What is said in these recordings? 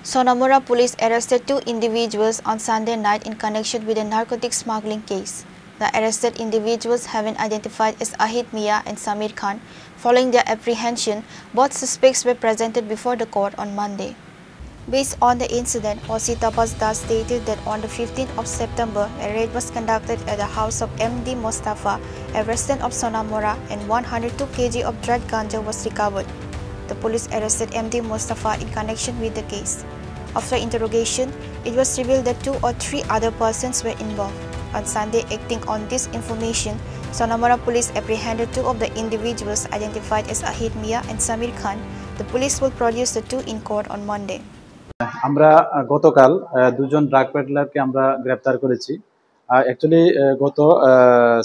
Sonamora police arrested 2 individuals on Sunday night in connection with a narcotic smuggling case. The arrested individuals have been identified as Ahid Mia and Samir Khan. Following their apprehension, both suspects were presented before the court on Monday. Based on the incident, OC Tapas Das stated that on the 15th of September, a raid was conducted at the house of MD Mustafa, a resident of Sonamora, and 102 kg of dried ganja was recovered. The police arrested MD Mustafa in connection with the case. After interrogation, it was revealed that 2 or 3 other persons were involved. On Sunday, acting on this information, Sonamora police apprehended 2 of the individuals identified as Ahid Mia and Samir Khan. The police will produce the 2 in court on Monday. আমরা গতকাল দুজন drug পেডলারকে আমরা গ্রেফতার করেছি। Actually গত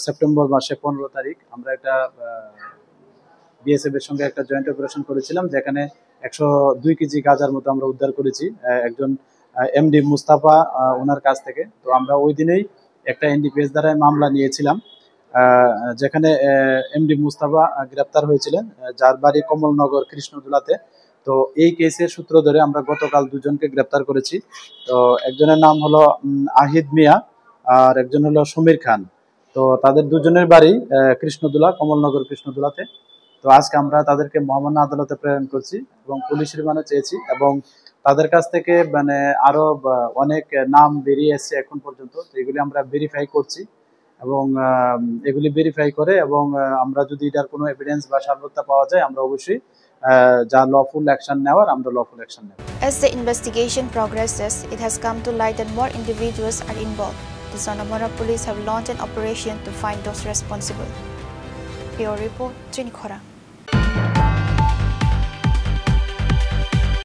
September মাসে 15 তারিখ আমরা একটা বিএসএফ এর সঙ্গে একটা জয়েন্ট অপারেশন করেছিলাম, যেখানে 102 কেজি গাঁজার মতো আমরা উদ্ধার করেছি একজন এমডি মুস্তাফা ওনার কাছ থেকে। তো আমরা ওই দিনেই একটা এনডিপিএস দ্বারায় মামলা নিয়েছিলাম, যেখানে এমডি মুস্তাফা গ্রেপ্তার হয়েছিলেন, যার বাড়ি কমলনগর কৃষ্ণদুলাতে। তো এই কেসের সূত্র ধরে আমরা গতকাল দুজনকে গ্রেপ্তার করেছি। তো একজনের নাম হলো আহিদ মিয়া আর একজন হলো সমীর খান। তো তাদের দুজনের বাড়ি কৃষ্ণদুলা, কমলনগর কৃষ্ণদুলাতে। তো আজকে আমরা তাদেরকে মহামান্য আদালতে প্রেরণ করছি এবং পুলিশ রিমান্ডে চেয়েছি, এবং তাদের কাছ থেকে মানে আরো অনেক নাম বেরিয়ে এসছে এখন পর্যন্ত। তো এগুলি আমরা ভেরিফাই করছি, এবং এগুলি ভেরিফাই করে, এবং আমরা যদি এটার কোনো এভিডেন্স বা সাক্ষ্য পাওয়া যায়, আমরা অবশ্যই যা লফুল অ্যাকশন নেওয়ার আমরা লফুল অ্যাকশন নেব। As the investigation progresses, it has come to light that more individuals are involved. The Sonamora police have launched an operation to find those responsible. Bureau Report, Trinkhora.